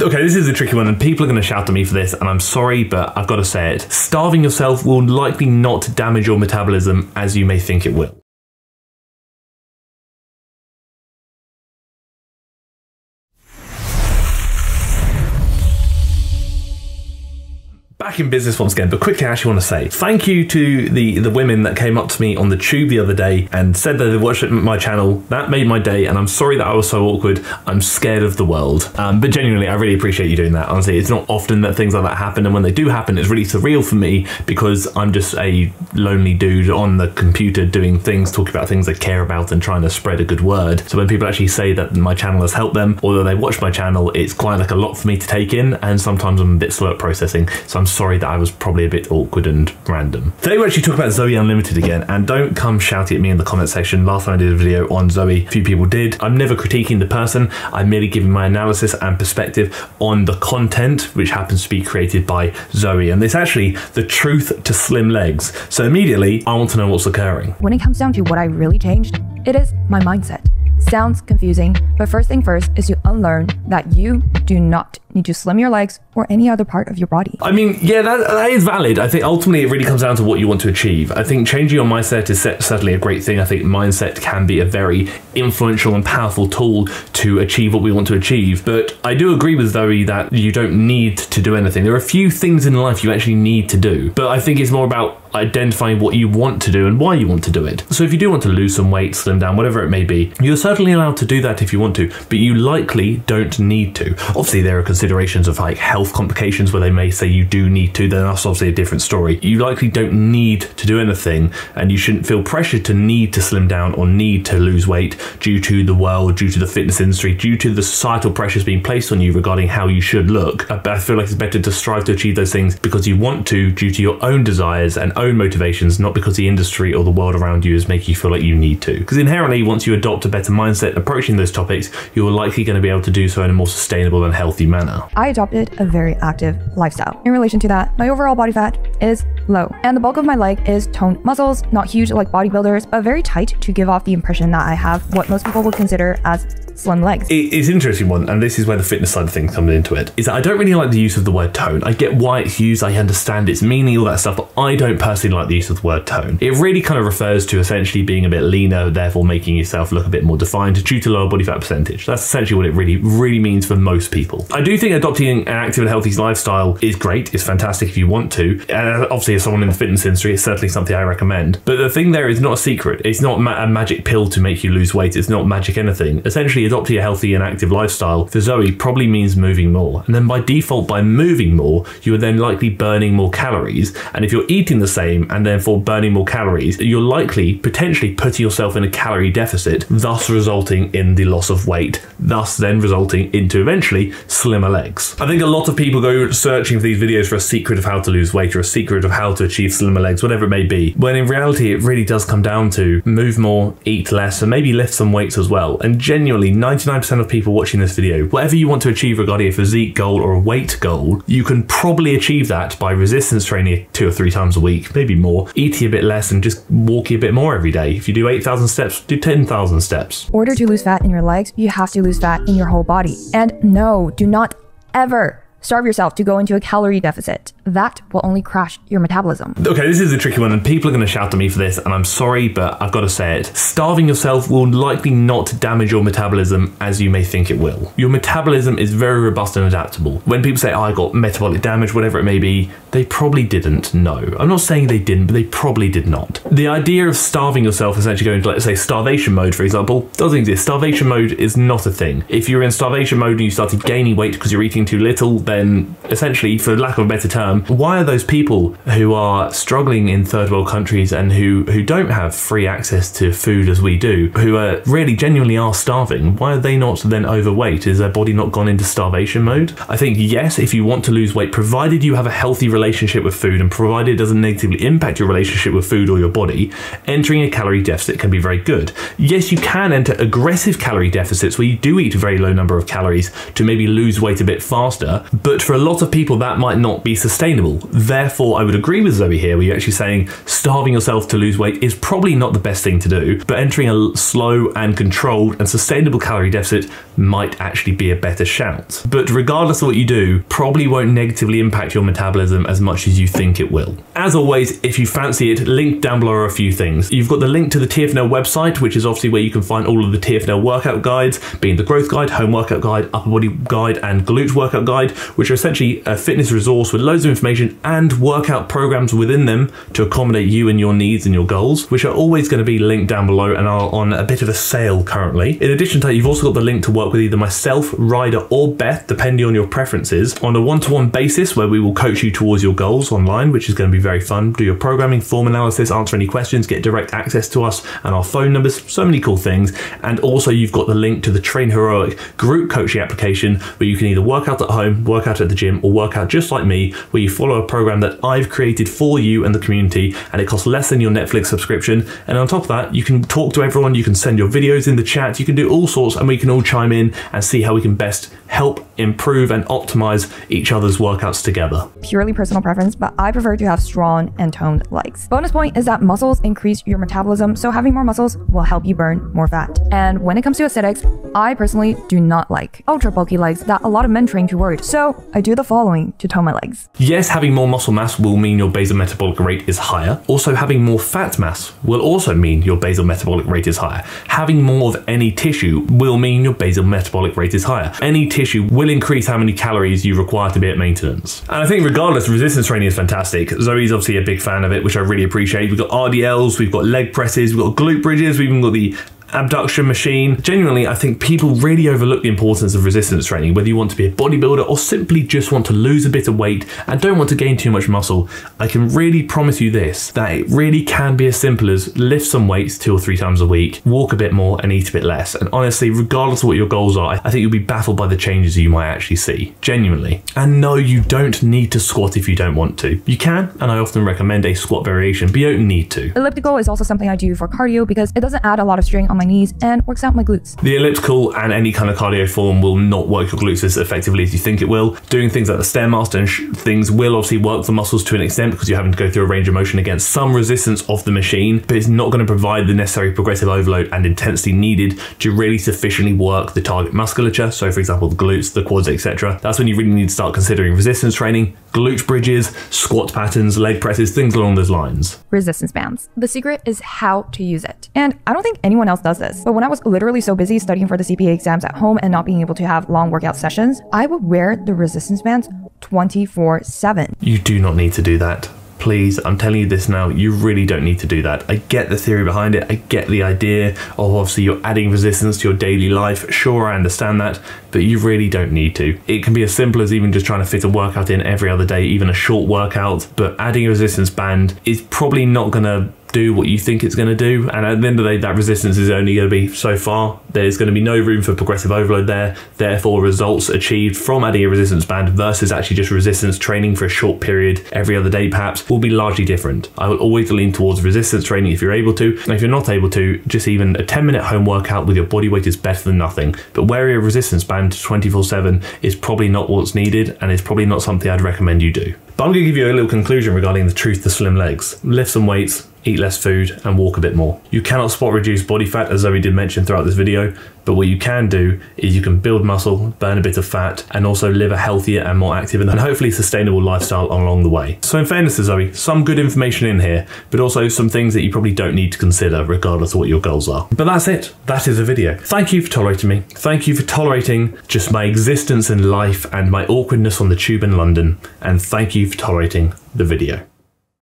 Okay, this is a tricky one and people are going to shout at me for this, and I'm sorry, but I've got to say it. Starving yourself will likely not damage your metabolism as you may think it will. Back in business once again, but quickly I actually want to say thank you to the women that came up to me on the tube the other day and said that they watched my channel. That made my day, and I'm sorry that I was so awkward. I'm scared of the world. But genuinely, I really appreciate you doing that. Honestly, it's not often that things like that happen, and when they do happen, it's really surreal for me because I'm just a lonely dude on the computer doing things, talking about things I care about and trying to spread a good word. So when people actually say that my channel has helped them, or that they watch my channel, it's quite like a lot for me to take in, and sometimes I'm a bit slow at processing. So I'm sorry that I was probably a bit awkward and random. Today we're actually talking about ZoeUnlimited again, and don't come shouting at me in the comment section. Last time I did a video on Zoe, a few people did. I'm never critiquing the person, I'm merely giving my analysis and perspective on the content which happens to be created by Zoe, and it's actually the truth to slim legs. So immediately I want to know what's occurring. When it comes down to what I really changed, it is my mindset. Sounds confusing, but first thing first is to unlearn that you do not need to slim your legs or any other part of your body. I mean, yeah, that is valid. I think ultimately it really comes down to what you want to achieve. I think changing your mindset is certainly a great thing. I think mindset can be a very influential and powerful tool to achieve what we want to achieve. But I do agree with Zoe that you don't need to do anything. There are a few things in life you actually need to do, but I think it's more about identifying what you want to do and why you want to do it. So if you do want to lose some weight, slim down, whatever it may be, you're certainly allowed to do that if you want to, but you likely don't need to. Obviously there are considerations of like health complications where they may say you do need to, then that's obviously a different story. You likely don't need to do anything, and you shouldn't feel pressured to need to slim down or need to lose weight due to the world, due to the fitness industry, due to the societal pressures being placed on you regarding how you should look. I feel like it's better to strive to achieve those things because you want to, due to your own desires and own motivations, not because the industry or the world around you is making you feel like you need to. Because inherently, once you adopt a better mindset approaching those topics, you're likely going to be able to do so in a more sustainable and healthy manner. I adopted a very active lifestyle. In relation to that, my overall body fat is low, and the bulk of my leg is toned muscles, not huge like bodybuilders, but very tight to give off the impression that I have what most people would consider as slim legs. It's an interesting one, and this is where the fitness side of things comes into it, is that I don't really like the use of the word tone. I get why it's used, I understand its meaning, all that stuff, but I don't personally like the use of the word tone. It really kind of refers to essentially being a bit leaner, therefore making yourself look a bit more defined due to lower body fat percentage. That's essentially what it really means for most people. I do think adopting an active and healthy lifestyle is great, it's fantastic if you want to, and obviously as someone in the fitness industry, it's certainly something I recommend. But the thing there is not a secret. It's not a magic pill to make you lose weight. It's not magic anything. Essentially, adopting a healthy and active lifestyle for Zoe probably means moving more. And then by default, by moving more, you are then likely burning more calories. And if you're eating the same and therefore burning more calories, you're likely potentially putting yourself in a calorie deficit, thus resulting in the loss of weight, thus then resulting into eventually slimmer legs. I think a lot of people go searching for these videos for a secret of how to lose weight or a secret of how to achieve slimmer legs, whatever it may be, when in reality it really does come down to move more, eat less, and maybe lift some weights as well. And genuinely 99% of people watching this video, whatever you want to achieve regarding a physique goal or a weight goal, you can probably achieve that by resistance training 2 or 3 times a week, maybe more, eating a bit less and just walking a bit more every day. If you do 8,000 steps, do 10,000 steps. In order to lose fat in your legs, you have to lose fat in your whole body. And no, do not ever starve yourself to go into a calorie deficit. That will only crash your metabolism. Okay, this is a tricky one and people are going to shout at me for this, and I'm sorry, but I've got to say it. Starving yourself will likely not damage your metabolism as you may think it will. Your metabolism is very robust and adaptable. When people say, oh, I got metabolic damage, whatever it may be, they probably didn't. No, I'm not saying they didn't, but they probably did not. The idea of starving yourself, essentially going to, let's say, starvation mode, for example, doesn't exist. Starvation mode is not a thing. If you're in starvation mode and you started gaining weight because you're eating too little, then essentially, for lack of a better term, why are those people who are struggling in third world countries and who don't have free access to food as we do, who are really genuinely are starving, why are they not then overweight? Is their body not gone into starvation mode? I think yes, if you want to lose weight, provided you have a healthy relationship with food and provided it doesn't negatively impact your relationship with food or your body, entering a calorie deficit can be very good. Yes, you can enter aggressive calorie deficits where you do eat a very low number of calories to maybe lose weight a bit faster, but for a lot of people that might not be sustainable sustainable. Therefore, I would agree with Zoe here, where you're actually saying starving yourself to lose weight is probably not the best thing to do, but entering a slow and controlled and sustainable calorie deficit might actually be a better shout. But regardless of what you do, probably won't negatively impact your metabolism as much as you think it will. As always, if you fancy it, linked down below are a few things. You've got the link to the TFNL website, which is obviously where you can find all of the TFNL workout guides, being the growth guide, home workout guide, upper body guide, and glutes workout guide, which are essentially a fitness resource with loads of information and workout programs within them to accommodate you and your needs and your goals, which are always going to be linked down below and are on a bit of a sale currently. In addition to that, you've also got the link to work with either myself, Ryder, or Beth, depending on your preferences, on a one-to-one basis where we will coach you towards your goals online, which is going to be very fun. Do your programming, form analysis, answer any questions, get direct access to us and our phone numbers, so many cool things. And also you've got the link to the Train Heroic group coaching application where you can either work out at home, work out at the gym, or work out just like me, where you follow a program that I've created for you and the community, and it costs less than your Netflix subscription. And on top of that, you can talk to everyone, you can send your videos in the chat, you can do all sorts, and we can all chime in and see how we can best help improve and optimize each other's workouts together. Purely personal preference, but I prefer to have strong and toned legs. Bonus point is that muscles increase your metabolism, so having more muscles will help you burn more fat. And when it comes to aesthetics, I personally do not like ultra bulky legs that a lot of men train toward, so I do the following to tone my legs. Yes, having more muscle mass will mean your basal metabolic rate is higher. Also, having more fat mass will also mean your basal metabolic rate is higher. Having more of any tissue will mean your basal metabolic rate is higher. Any tissue will increase how many calories you require to be at maintenance. And I think regardless, resistance training is fantastic. Zoe's obviously a big fan of it, which I really appreciate. We've got RDLs, we've got leg presses, we've got glute bridges, we've even got the abduction machine. Genuinely, I think people really overlook the importance of resistance training, whether you want to be a bodybuilder or simply just want to lose a bit of weight and don't want to gain too much muscle. I can really promise you this, that it really can be as simple as lift some weights 2 or 3 times a week, walk a bit more and eat a bit less. And honestly, regardless of what your goals are, I think you'll be baffled by the changes you might actually see, genuinely. And no, you don't need to squat if you don't want to. You can, and I often recommend a squat variation, but you don't need to. Elliptical is also something I do for cardio because it doesn't add a lot of strain on my knees and works out my glutes. The elliptical and any kind of cardio form will not work your glutes as effectively as you think it will. Doing things like the Stairmaster and things will obviously work the muscles to an extent because you're having to go through a range of motion against some resistance of the machine, but it's not going to provide the necessary progressive overload and intensity needed to really sufficiently work the target musculature. So for example, the glutes, the quads, etc. That's when you really need to start considering resistance training, glute bridges, squat patterns, leg presses, things along those lines. Resistance bands. The secret is how to use it. And I don't think anyone else does this, but when I was literally so busy studying for the CPA exams at home and not being able to have long workout sessions, I would wear the resistance bands 24/7. You do not need to do that. Please, I'm telling you this now, you really don't need to do that. I get the theory behind it. I get the idea of obviously you're adding resistance to your daily life. Sure, I understand that, but you really don't need to. It can be as simple as even just trying to fit a workout in every other day, even a short workout, but adding a resistance band is probably not gonna do what you think it's going to do, and at the end of the day that resistance is only going to be so far. There's going to be no room for progressive overload there, therefore results achieved from adding a resistance band versus actually just resistance training for a short period every other day perhaps will be largely different. I will always lean towards resistance training if you're able to, and if you're not able to, just even a 10-minute home workout with your body weight is better than nothing, but wearing a resistance band 24/7 is probably not what's needed, and it's probably not something I'd recommend you do. But I'm going to give you a little conclusion regarding the truth to slim legs. Lift some weights, eat less food, and walk a bit more. You cannot spot reduce body fat, as Zoe did mention throughout this video, but what you can do is you can build muscle, burn a bit of fat, and also live a healthier and more active and hopefully sustainable lifestyle along the way. So in fairness to Zoe, some good information in here, but also some things that you probably don't need to consider regardless of what your goals are. But that's it. That is the video. Thank you for tolerating me. Thank you for tolerating just my existence in life and my awkwardness on the tube in London. And thank you for tolerating the video.